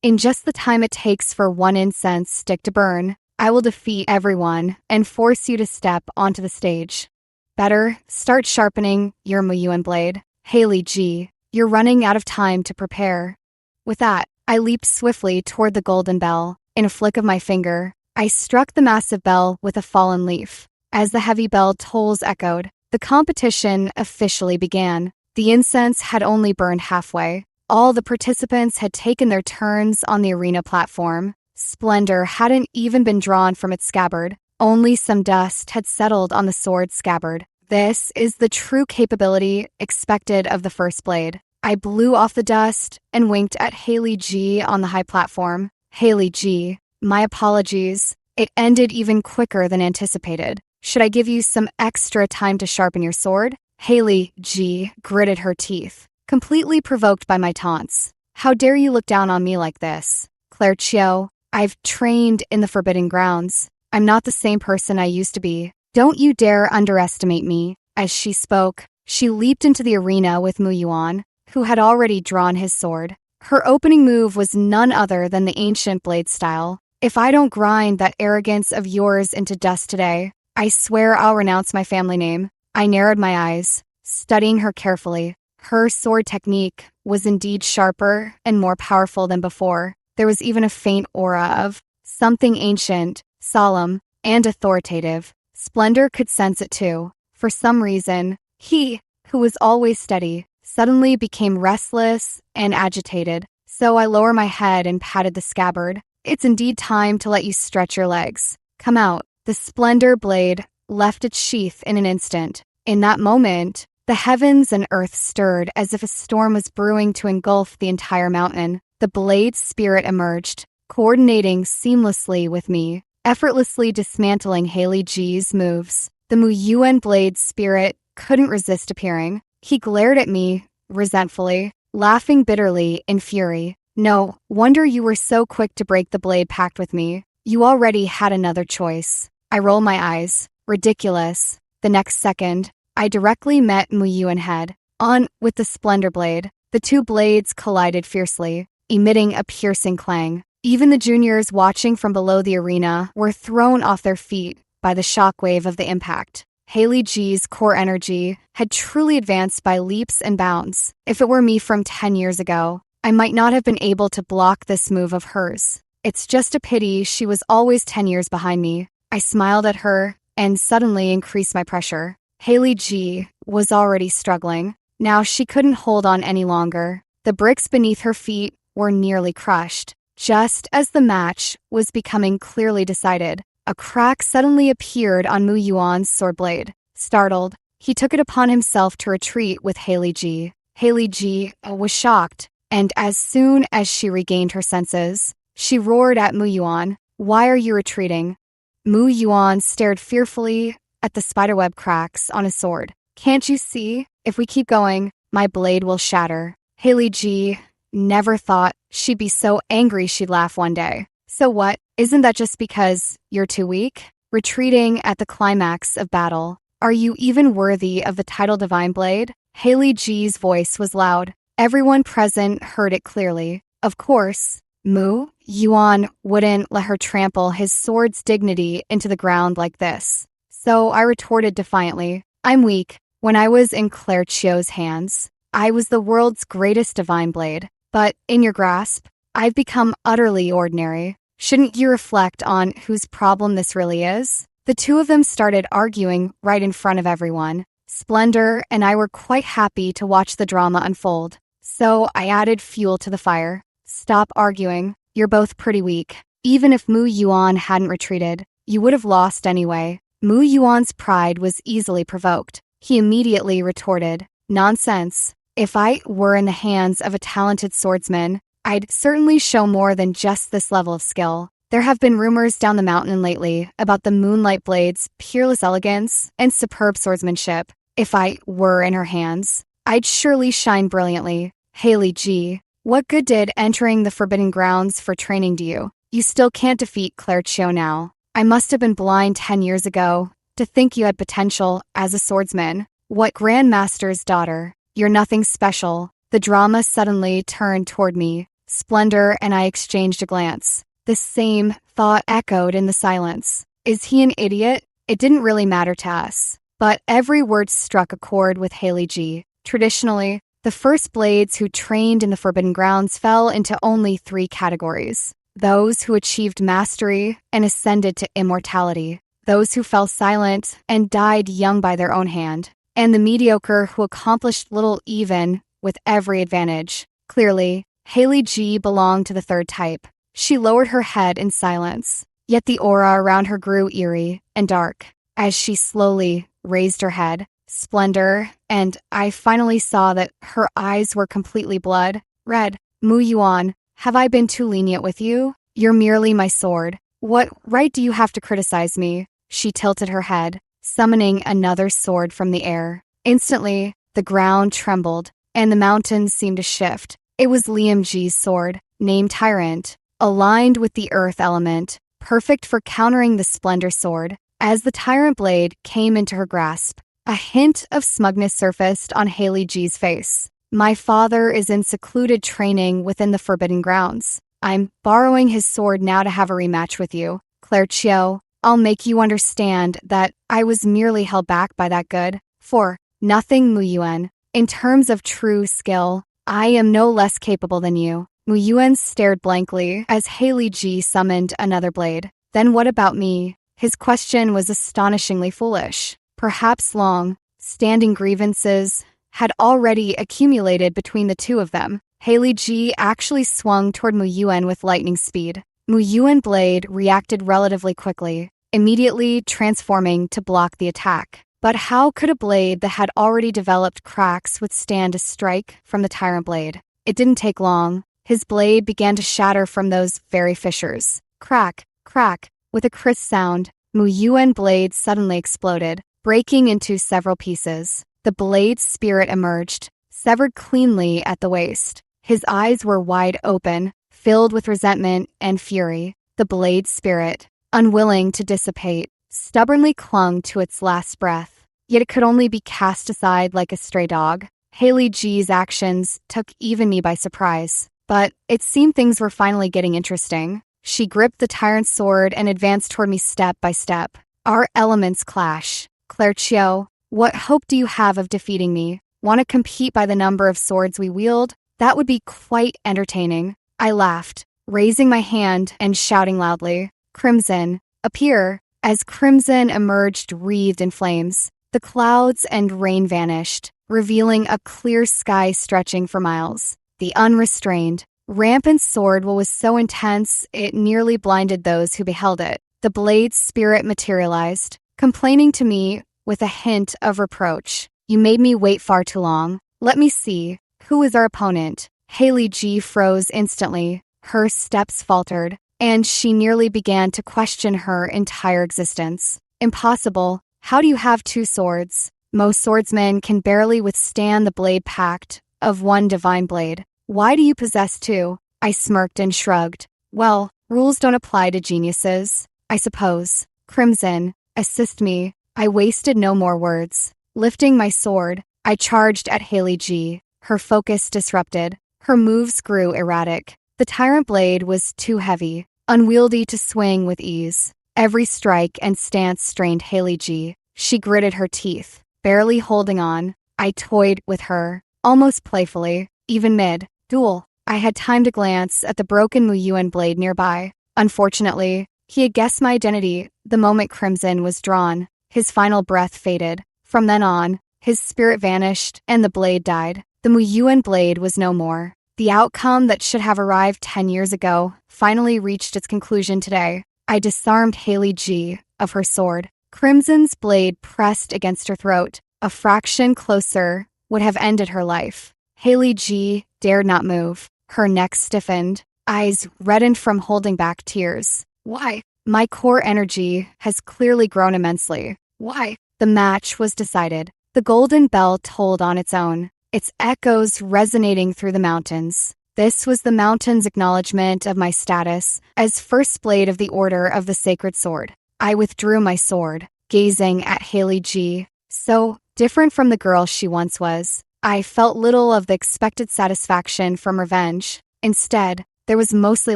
"In just the time it takes for one incense stick to burn, I will defeat everyone and force you to step onto the stage. Better start sharpening your Muyuan blade. Haley G, you're running out of time to prepare." With that, I leaped swiftly toward the golden bell. In a flick of my finger, I struck the massive bell with a fallen leaf. As the heavy bell tolls echoed, the competition officially began. The incense had only burned halfway. All the participants had taken their turns on the arena platform. Splendor hadn't even been drawn from its scabbard. Only some dust had settled on the sword's scabbard. This is the true capability expected of the First Blade. I blew off the dust and winked at Haley G on the high platform. "Haley G, my apologies. It ended even quicker than anticipated. Should I give you some extra time to sharpen your sword?" Haley G gritted her teeth, completely provoked by my taunts. "How dare you look down on me like this? Claire Chio, I've trained in the Forbidden Grounds. I'm not the same person I used to be. Don't you dare underestimate me." As she spoke, she leaped into the arena with Mu Yuan, who had already drawn his sword. Her opening move was none other than the ancient blade style. "If I don't grind that arrogance of yours into dust today, I swear I'll renounce my family name." I narrowed my eyes, studying her carefully. Her sword technique was indeed sharper and more powerful than before. There was even a faint aura of something ancient, solemn, and authoritative. Splendor could sense it too. For some reason, he, who was always steady, suddenly became restless and agitated. So I lowered my head and patted the scabbard. "It's indeed time to let you stretch your legs. Come out." The Splendor blade left its sheath in an instant. In that moment, the heavens and earth stirred as if a storm was brewing to engulf the entire mountain. The blade's spirit emerged, coordinating seamlessly with me, effortlessly dismantling Haley G's moves. The Muyuan blade's spirit couldn't resist appearing. He glared at me resentfully, laughing bitterly in fury. "No wonder you were so quick to break the blade pact with me. You already had another choice." I rolled my eyes. Ridiculous. The next second, I directly met Muyuan head on with the Splendor blade. The two blades collided fiercely, emitting a piercing clang. Even the juniors watching from below the arena were thrown off their feet by the shockwave of the impact. Haley G's core energy had truly advanced by leaps and bounds. If it were me from 10 years ago, I might not have been able to block this move of hers. It's just a pity she was always 10 years behind me. I smiled at her and suddenly increased my pressure. Haley G was already struggling. Now she couldn't hold on any longer. The bricks beneath her feet were nearly crushed. Just as the match was becoming clearly decided, a crack suddenly appeared on Mu Yuan's sword blade. Startled, he took it upon himself to retreat with Haley G. Haley G was shocked, and as soon as she regained her senses, she roared at Mu Yuan, "Why are you retreating?" Mu Yuan stared fearfully at the spiderweb cracks on his sword. "Can't you see? If we keep going, my blade will shatter." Haley G never thought she'd be so angry she'd laugh one day. "So what? Isn't that just because you're too weak? Retreating at the climax of battle. Are you even worthy of the title Divine Blade?" Haley G's voice was loud. Everyone present heard it clearly. Of course, Mu Yuan wouldn't let her trample his sword's dignity into the ground like this. So I retorted defiantly, "I'm weak. When I was in Claire Chio's hands, I was the world's greatest divine blade. But in your grasp, I've become utterly ordinary. Shouldn't you reflect on whose problem this really is?" The two of them started arguing right in front of everyone. Splendor and I were quite happy to watch the drama unfold. So I added fuel to the fire. "Stop arguing. You're both pretty weak. Even if Mu Yuan hadn't retreated, you would have lost anyway." Mu Yuan's pride was easily provoked. He immediately retorted, "Nonsense. If I were in the hands of a talented swordsman, I'd certainly show more than just this level of skill. There have been rumors down the mountain lately about the Moonlight Blade's peerless elegance and superb swordsmanship. If I were in her hands, I'd surely shine brilliantly." Haley G, what good did entering the Forbidden Grounds for training do you? You still can't defeat Claire Chio now. I must have been blind 10 years ago to think you had potential as a swordsman. What Grandmaster's daughter? You're nothing special. The drama suddenly turned toward me. Splendor and I exchanged a glance. The same thought echoed in the silence. Is he an idiot? It didn't really matter to us. But every word struck a chord with Haley G. Traditionally, the first blades who trained in the Forbidden Grounds fell into only 3 categories. Those who achieved mastery and ascended to immortality. Those who fell silent and died young by their own hand. And the mediocre who accomplished little even with every advantage. Clearly, Haley G belonged to the third type. She lowered her head in silence, yet the aura around her grew eerie and dark. As she slowly raised her head, Splendor, and I finally saw that her eyes were completely blood red. "Mu Yuan, have I been too lenient with you? You're merely my sword. What right do you have to criticize me?" She tilted her head, summoning another sword from the air. Instantly, the ground trembled, and the mountains seemed to shift. It was Liam G's sword, named Tyrant, aligned with the earth element, perfect for countering the Splendor sword. As the Tyrant blade came into her grasp, a hint of smugness surfaced on Haley G's face. My father is in secluded training within the Forbidden Grounds. I'm borrowing his sword now to have a rematch with you. Claire Chiu, I'll make you understand that I was merely held back by that good. For nothing, Mu Yuan. In terms of true skill, I am no less capable than you. Mu Yuan stared blankly as Haley G summoned another blade. Then what about me? His question was astonishingly foolish. Perhaps long-standing grievances had already accumulated between the two of them. Haley G actually swung toward Mu Yuan with lightning speed. Mu Yuan blade reacted relatively quickly, immediately transforming to block the attack. But how could a blade that had already developed cracks withstand a strike from the tyrant blade? It didn't take long. His blade began to shatter from those very fissures. Crack, crack. With a crisp sound, Mu Yuan blade suddenly exploded, breaking into several pieces. The blade's spirit emerged, severed cleanly at the waist. His eyes were wide open, filled with resentment and fury. The blade's spirit, unwilling to dissipate, stubbornly clung to its last breath. Yet it could only be cast aside like a stray dog. Haley G's actions took even me by surprise. But it seemed things were finally getting interesting. She gripped the tyrant's sword and advanced toward me step by step. Our elements clash. Claire Chiu, what hope do you have of defeating me? Want to compete by the number of swords we wield? That would be quite entertaining. I laughed, raising my hand and shouting loudly, Crimson, appear. As Crimson emerged wreathed in flames, the clouds and rain vanished, revealing a clear sky stretching for miles. The unrestrained, rampant sword was so intense it nearly blinded those who beheld it. The blade's spirit materialized, complaining to me with a hint of reproach. You made me wait far too long. Let me see. Who is our opponent? Haley G froze instantly. Her steps faltered, and she nearly began to question her entire existence. Impossible. How do you have two swords? Most swordsmen can barely withstand the blade pact of one divine blade. Why do you possess two? I smirked and shrugged. Well, rules don't apply to geniuses, I suppose. Crimson, assist me. I wasted no more words. Lifting my sword, I charged at Haley G. Her focus disrupted. Her moves grew erratic. The tyrant blade was too heavy, unwieldy to swing with ease. Every strike and stance strained Haley G. She gritted her teeth, barely holding on. I toyed with her, almost playfully, even mid-duel. I had time to glance at the broken Mu Yuan blade nearby. Unfortunately, he had guessed my identity the moment Crimson was drawn. His final breath faded. From then on, his spirit vanished and the blade died. The Mu Yuan blade was no more. The outcome that should have arrived 10 years ago finally reached its conclusion today. I disarmed Haley G of her sword. Crimson's blade pressed against her throat. A fraction closer would have ended her life. Haley G dared not move. Her neck stiffened, eyes reddened from holding back tears. Why? My core energy has clearly grown immensely. Why? The match was decided. The golden bell tolled on its own, its echoes resonating through the mountains. This was the mountain's acknowledgement of my status as first blade of the Order of the Sacred Sword. I withdrew my sword, gazing at Haley G. So different from the girl she once was. I felt little of the expected satisfaction from revenge. Instead, there was mostly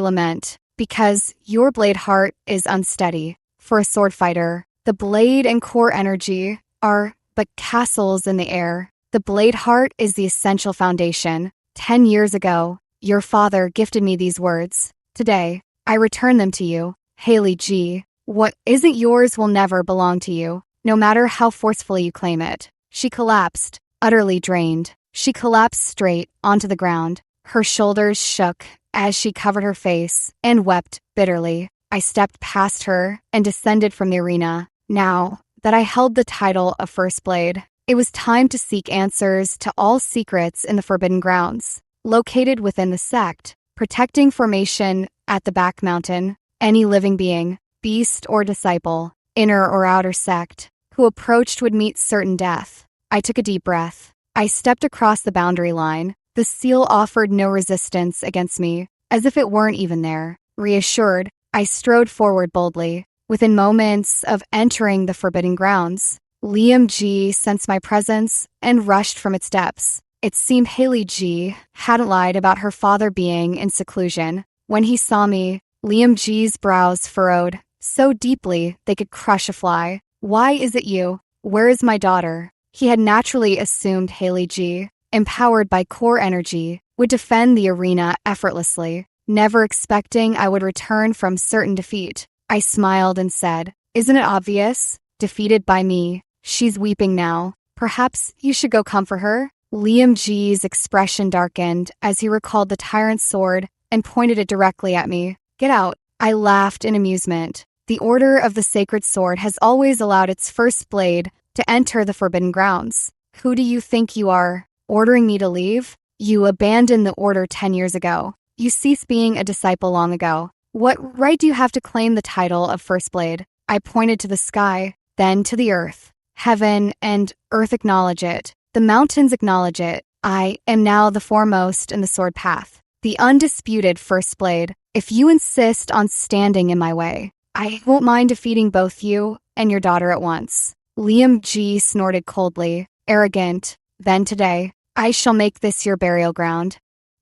lament, because your blade heart is unsteady. For a sword fighter, the blade and core energy are but castles in the air. The blade heart is the essential foundation. 10 years ago, your father gifted me these words. Today, I return them to you. Haley G. What isn't yours will never belong to you, no matter how forcefully you claim it. She collapsed, utterly drained. She collapsed straight onto the ground. Her shoulders shook as she covered her face and wept bitterly. I stepped past her and descended from the arena. Now that I held the title of First Blade, it was time to seek answers to all secrets in the Forbidden Grounds. Located within the sect, protecting formation at the back mountain, any living being, beast or disciple, inner or outer sect, who approached would meet certain death. I took a deep breath. I stepped across the boundary line. The seal offered no resistance against me, as if it weren't even there. Reassured, I strode forward boldly. Within moments of entering the Forbidden Grounds, Liam G sensed my presence and rushed from its depths. It seemed Haley G hadn't lied about her father being in seclusion. When he saw me, Liam G's brows furrowed so deeply they could crush a fly. "Why is it you? Where is my daughter?" He had naturally assumed Haley G, empowered by core energy, would defend the arena effortlessly, never expecting I would return from certain defeat. I smiled and said, "Isn't it obvious? Defeated by me. She's weeping now. Perhaps you should go comfort her?" Liam G's expression darkened as he recalled the tyrant's sword and pointed it directly at me. "Get out." I laughed in amusement. The Order of the Sacred Sword has always allowed its first blade to enter the forbidden grounds. Who do you think you are, ordering me to leave? You abandoned the Order 10 years ago. You ceased being a disciple long ago. What right do you have to claim the title of First Blade? I pointed to the sky, then to the earth. Heaven and earth acknowledge it. The mountains acknowledge it. I am now the foremost in the sword path, the undisputed First Blade. If you insist on standing in my way, I won't mind defeating both you and your daughter at once. Liam G snorted coldly, arrogant. Then today, I shall make this your burial ground.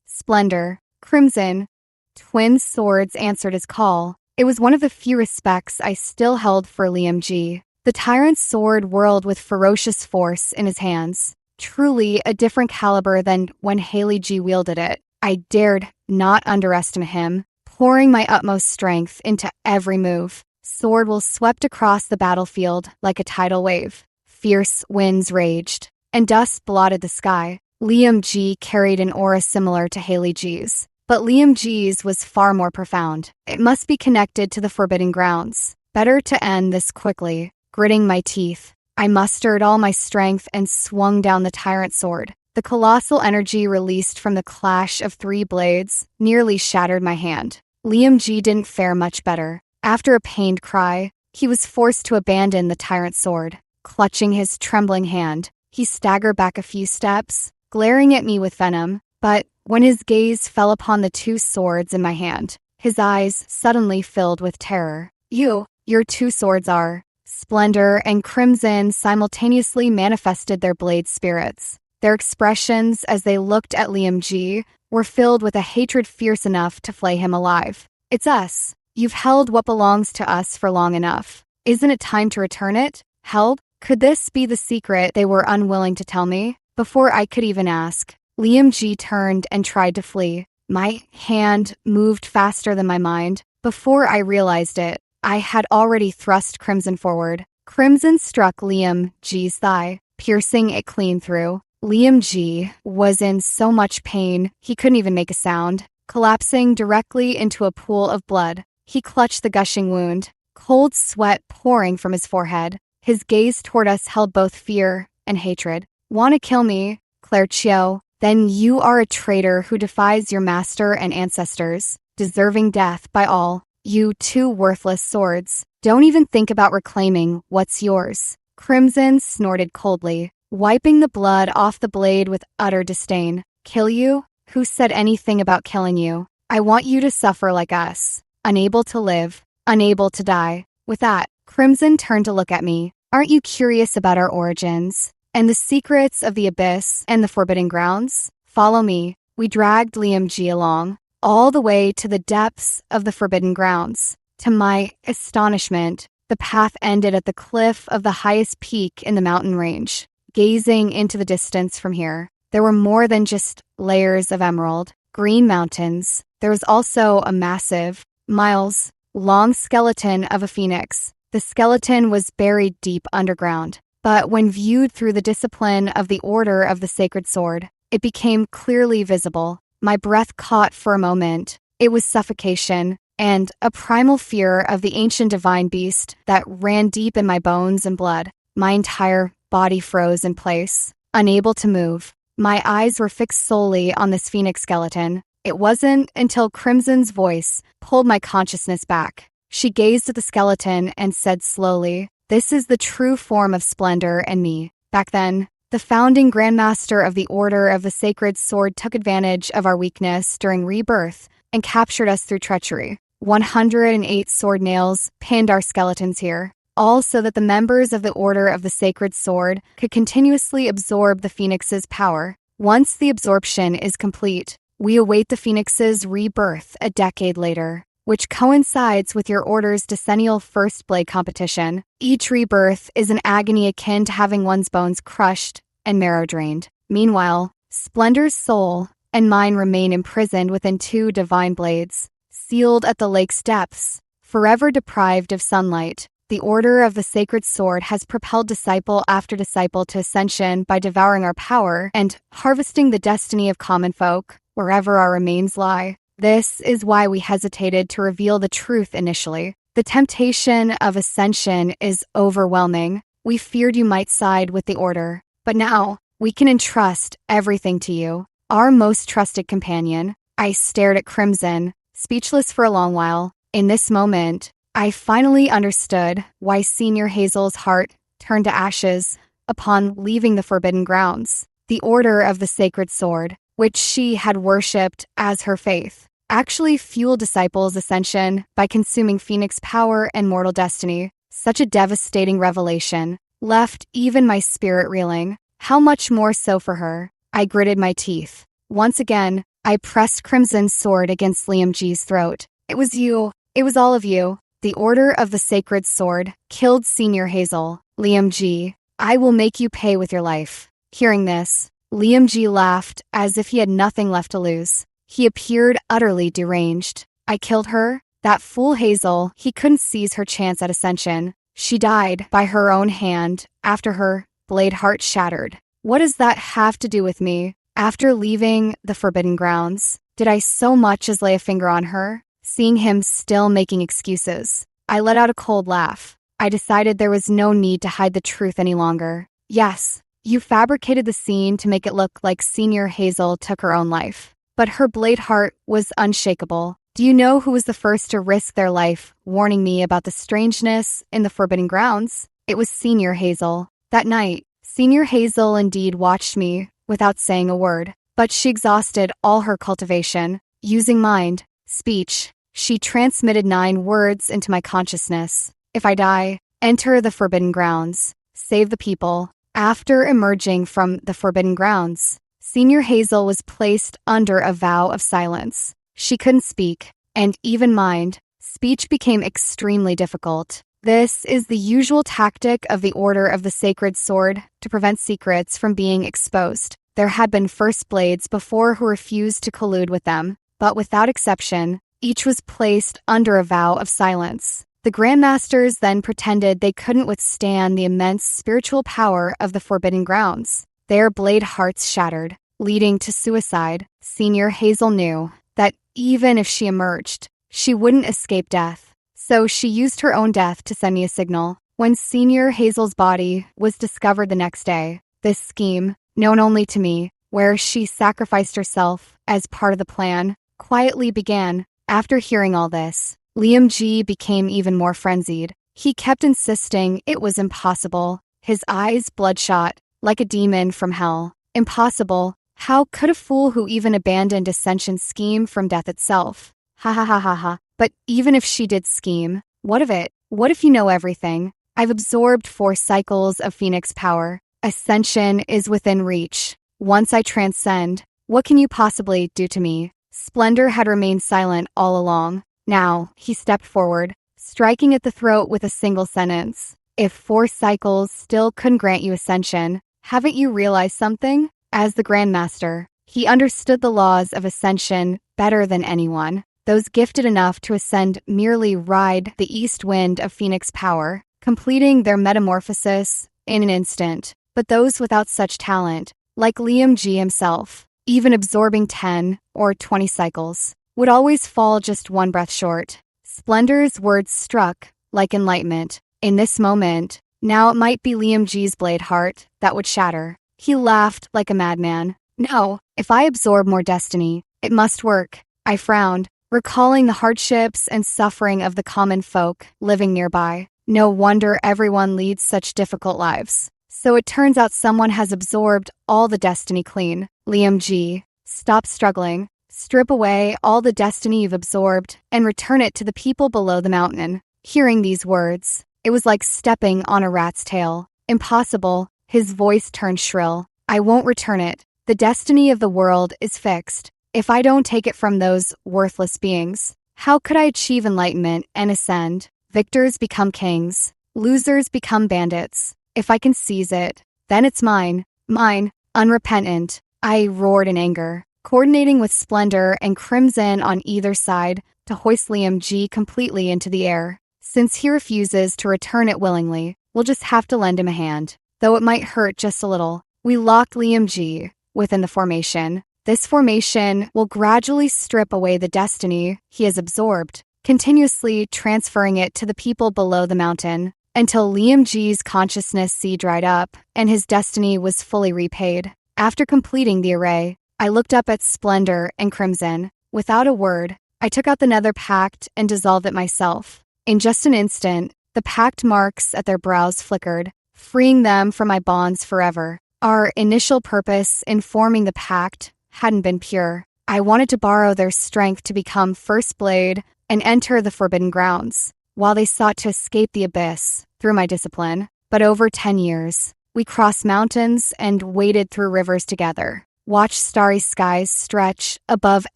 Splendor, Crimson. Twin swords answered his call. It was one of the few respects I still held for Liam G. The tyrant's sword whirled with ferocious force in his hands. Truly a different caliber than when Haley G wielded it. I dared not underestimate him, pouring my utmost strength into every move. Sword will swept across the battlefield like a tidal wave. Fierce winds raged, and dust blotted the sky. Liam G carried an aura similar to Haley G's, but Liam G's was far more profound. It must be connected to the forbidden grounds. Better to end this quickly. Gritting my teeth, I mustered all my strength and swung down the tyrant's sword. The colossal energy released from the clash of three blades nearly shattered my hand. Liam G didn't fare much better. After a pained cry, he was forced to abandon the tyrant's sword. Clutching his trembling hand, he staggered back a few steps, glaring at me with venom. But when his gaze fell upon the two swords in my hand, his eyes suddenly filled with terror. Your two swords are... Splendor and Crimson simultaneously manifested their blade spirits. Their expressions as they looked at Liam G were filled with a hatred fierce enough to flay him alive. "It's us. You've held what belongs to us for long enough. Isn't it time to return it? Held? Could this be the secret they were unwilling to tell me?" Before I could even ask, Liam G turned and tried to flee. My hand moved faster than my mind. Before I realized it, I had already thrust Crimson forward. Crimson struck Liam G's thigh, piercing it clean through. Liam G was in so much pain he couldn't even make a sound, collapsing directly into a pool of blood. He clutched the gushing wound, cold sweat pouring from his forehead. His gaze toward us held both fear and hatred. "Want to kill me, Claire Chiu? Then you are a traitor who defies your master and ancestors, deserving death by all. You two worthless swords. Don't even think about reclaiming what's yours." Crimson snorted coldly, wiping the blood off the blade with utter disdain. "Kill you? Who said anything about killing you? I want you to suffer like us. Unable to live, unable to die." With that, Crimson turned to look at me. "Aren't you curious about our origins and the secrets of the abyss and the forbidden grounds? Follow me." We dragged Liam G along, all the way to the depths of the forbidden grounds. To my astonishment, the path ended at the cliff of the highest peak in the mountain range. Gazing into the distance from here, there were more than just layers of emerald, green mountains. There was also a massive, miles-long skeleton of a phoenix. The skeleton was buried deep underground, but when viewed through the discipline of the Order of the Sacred Sword, it became clearly visible. My breath caught for a moment. It was suffocation and a primal fear of the ancient divine beast that ran deep in my bones and blood. My entire body froze in place, unable to move. My eyes were fixed solely on this phoenix skeleton. It wasn't until Crimson's voice pulled my consciousness back. She gazed at the skeleton and said slowly, "This is the true form of Splendor and me." Back then, the founding Grandmaster of the Order of the Sacred Sword took advantage of our weakness during rebirth and captured us through treachery. 108 sword nails pinned our skeletons here, all so that the members of the Order of the Sacred Sword could continuously absorb the Phoenix's power. Once the absorption is complete, we await the Phoenix's rebirth a decade later, which coincides with your order's decennial first blade competition. Each rebirth is an agony akin to having one's bones crushed and marrow drained. Meanwhile, Splendor's soul and mine remain imprisoned within two divine blades, sealed at the lake's depths, forever deprived of sunlight. The Order of the Sacred Sword has propelled disciple after disciple to ascension by devouring our power and harvesting the destiny of common folk, wherever our remains lie. This is why we hesitated to reveal the truth initially. The temptation of ascension is overwhelming. We feared you might side with the Order, but now we can entrust everything to you, our most trusted companion. I stared at Crimson, speechless for a long while. In this moment, I finally understood why Senior Hazel's heart turned to ashes upon leaving the Forbidden Grounds. The Order of the Sacred Sword, which she had worshipped as her faith, actually fueled disciples' ascension by consuming Phoenix power and mortal destiny. Such a devastating revelation left even my spirit reeling. How much more so for her? I gritted my teeth. Once again, I pressed Crimson's sword against Liam G's throat. It was you. It was all of you. The Order of the Sacred Sword killed Senior Hazel. Liam G, I will make you pay with your life. Hearing this, Liam G laughed as if he had nothing left to lose. He appeared utterly deranged. I killed her? That fool Hazel, he couldn't seize her chance at ascension. She died by her own hand after her blade heart shattered. What does that have to do with me? After leaving the Forbidden Grounds, did I so much as lay a finger on her? Seeing him still making excuses, I let out a cold laugh. I decided there was no need to hide the truth any longer. Yes, you fabricated the scene to make it look like Senior Hazel took her own life. But her blade heart was unshakable. Do you know who was the first to risk their life warning me about the strangeness in the Forbidden Grounds? It was Senior Hazel. That night, Senior Hazel indeed watched me without saying a word, but she exhausted all her cultivation. Using mind, speech, she transmitted 9 words into my consciousness. If I die, enter the Forbidden Grounds. Save the people. After emerging from the Forbidden Grounds, Senior Hazel was placed under a vow of silence. She couldn't speak, and even mind. Speech became extremely difficult. This is the usual tactic of the Order of the Sacred Sword to prevent secrets from being exposed. There had been First Blades before who refused to collude with them, but without exception, each was placed under a vow of silence. The Grandmasters then pretended they couldn't withstand the immense spiritual power of the Forbidden Grounds. Their blade hearts shattered, leading to suicide. Senior Hazel knew that even if she emerged, she wouldn't escape death. So she used her own death to send me a signal. When Senior Hazel's body was discovered the next day, this scheme, known only to me, where she sacrificed herself as part of the plan, quietly began. After hearing all this, Liam G became even more frenzied. He kept insisting it was impossible, his eyes bloodshot, like a demon from hell. Impossible? How could a fool who even abandoned ascension scheme from death itself? Ha ha ha ha ha. But even if she did scheme, what of it? What if you know everything? I've absorbed 4 cycles of Phoenix power. Ascension is within reach. Once I transcend, what can you possibly do to me? Splendor had remained silent all along. Now, he stepped forward, striking at the throat with a single sentence. If 4 cycles still couldn't grant you ascension, haven't you realized something? As the Grandmaster, he understood the laws of ascension better than anyone. Those gifted enough to ascend merely ride the east wind of Phoenix power, completing their metamorphosis in an instant. But those without such talent, like Liam G himself, even absorbing 10 or 20 cycles, would always fall just 1 breath short. Splendor's words struck like enlightenment. In this moment, now it might be Liam G's blade heart that would shatter. He laughed like a madman. No, if I absorb more destiny, it must work. I frowned, recalling the hardships and suffering of the common folk living nearby. No wonder everyone leads such difficult lives. So it turns out someone has absorbed all the destiny clean. Liam G, stop struggling. Strip away all the destiny you've absorbed and return it to the people below the mountain. Hearing these words, it was like stepping on a rat's tail. Impossible. His voice turned shrill. I won't return it. The destiny of the world is fixed. If I don't take it from those worthless beings, how could I achieve enlightenment and ascend? Victors become kings. Losers become bandits. If I can seize it, then it's mine. Mine, unrepentant. I roared in anger, coordinating with splendor and crimson on either side to hoist Liam G completely into the air. Since he refuses to return it willingly, we'll just have to lend him a hand, though it might hurt just a little. We locked Liam G within the formation. This formation will gradually strip away the destiny he has absorbed, continuously transferring it to the people below the mountain, until Liam G's consciousness sea dried up and his destiny was fully repaid. After completing the array, I looked up at Splendor and Crimson. Without a word, I took out the nether pact and dissolved it myself. In just an instant, the pact marks at their brows flickered, freeing them from my bonds forever. Our initial purpose in forming the pact hadn't been pure. I wanted to borrow their strength to become First Blade and enter the Forbidden Grounds, while they sought to escape the abyss through my discipline. But over 10 years, we crossed mountains and waded through rivers together, watched starry skies stretch above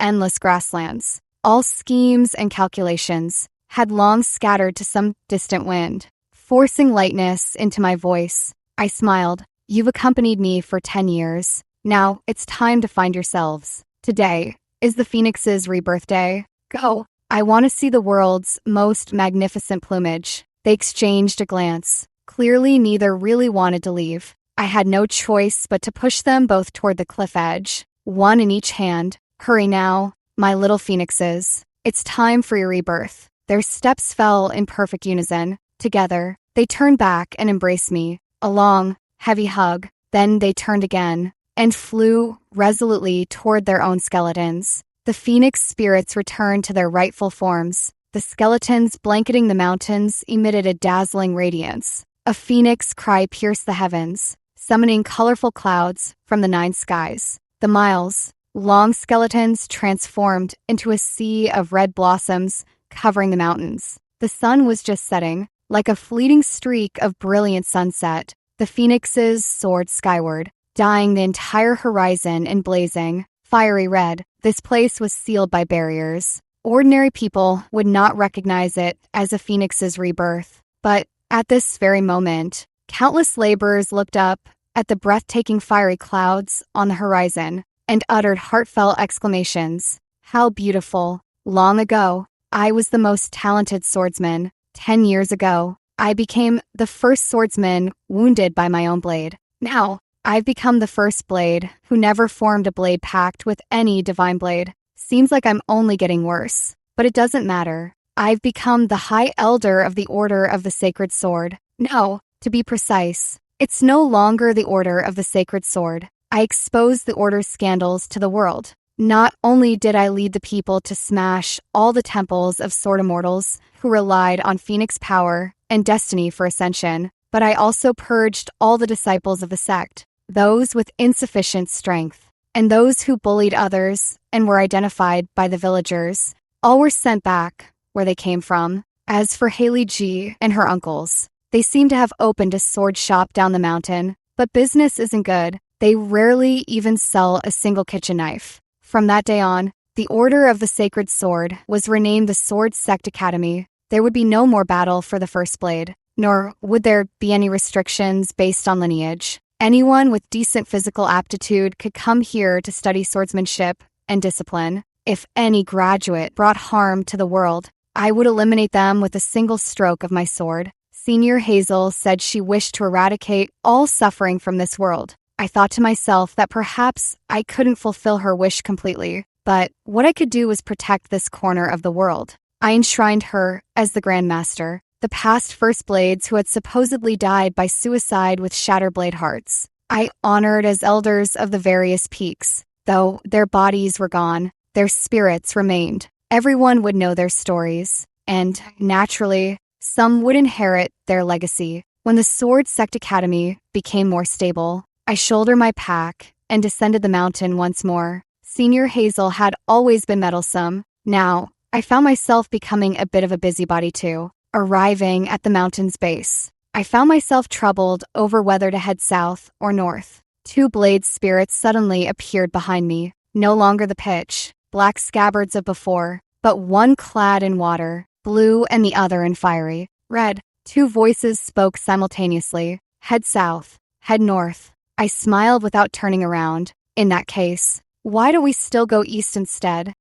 endless grasslands. All schemes and calculations had long scattered to some distant wind, forcing lightness into my voice. I smiled. You've accompanied me for 10 years. Now it's time to find yourselves. Today is the Phoenix's rebirth day. Go. I want to see the world's most magnificent plumage. They exchanged a glance. Clearly, neither really wanted to leave. I had no choice but to push them both toward the cliff edge, one in each hand. Hurry now, my little phoenixes. It's time for your rebirth. Their steps fell in perfect unison. Together, they turned back and embraced me. A long, heavy hug. Then they turned again and flew resolutely toward their own skeletons. The phoenix spirits returned to their rightful forms. The skeletons blanketing the mountains emitted a dazzling radiance. A phoenix cry pierced the heavens, summoning colorful clouds from the 9 skies. The miles-long skeletons transformed into a sea of red blossoms covering the mountains. The sun was just setting. Like a fleeting streak of brilliant sunset, the phoenixes soared skyward, dyeing the entire horizon in blazing, fiery red. This place was sealed by barriers. Ordinary people would not recognize it as a phoenix's rebirth. But at this very moment, countless laborers looked up at the breathtaking fiery clouds on the horizon and uttered heartfelt exclamations. How beautiful. Long ago, I was the most talented swordsman. 10 years ago, I became the first swordsman wounded by my own blade. Now, I've become the first blade who never formed a blade pact with any divine blade. Seems like I'm only getting worse, but it doesn't matter. I've become the High Elder of the Order of the Sacred Sword. No, to be precise, it's no longer the Order of the Sacred Sword. I exposed the Order's scandals to the world. Not only did I lead the people to smash all the temples of sword immortals who relied on Phoenix power and destiny for ascension, but I also purged all the disciples of the sect, those with insufficient strength, and those who bullied others and were identified by the villagers. All were sent back where they came from. As for Haley G and her uncles, they seem to have opened a sword shop down the mountain, but business isn't good. They rarely even sell a single kitchen knife. From that day on, the Order of the Sacred Sword was renamed the Sword Sect Academy. There would be no more battle for the First Blade, nor would there be any restrictions based on lineage. Anyone with decent physical aptitude could come here to study swordsmanship and discipline. If any graduate brought harm to the world, I would eliminate them with a single stroke of my sword. Senior Hazel said she wished to eradicate all suffering from this world. I thought to myself that perhaps I couldn't fulfill her wish completely, but what I could do was protect this corner of the world. I enshrined her as the Grand Master. The past First Blades who had supposedly died by suicide with Shatterblade hearts, I honored as elders of the various peaks. Though their bodies were gone, their spirits remained. Everyone would know their stories, and, naturally, some would inherit their legacy. When the Sword Sect Academy became more stable, I shouldered my pack and descended the mountain once more. Senior Hazel had always been meddlesome. Now, I found myself becoming a bit of a busybody too. Arriving at the mountain's base, I found myself troubled over whether to head south or north. Two blade spirits suddenly appeared behind me, no longer the pitch black scabbards of before, but one clad in water, blue, and the other in fiery red. Two voices spoke simultaneously. Head south, head north. I smiled without turning around. In that case, why do we still go east instead?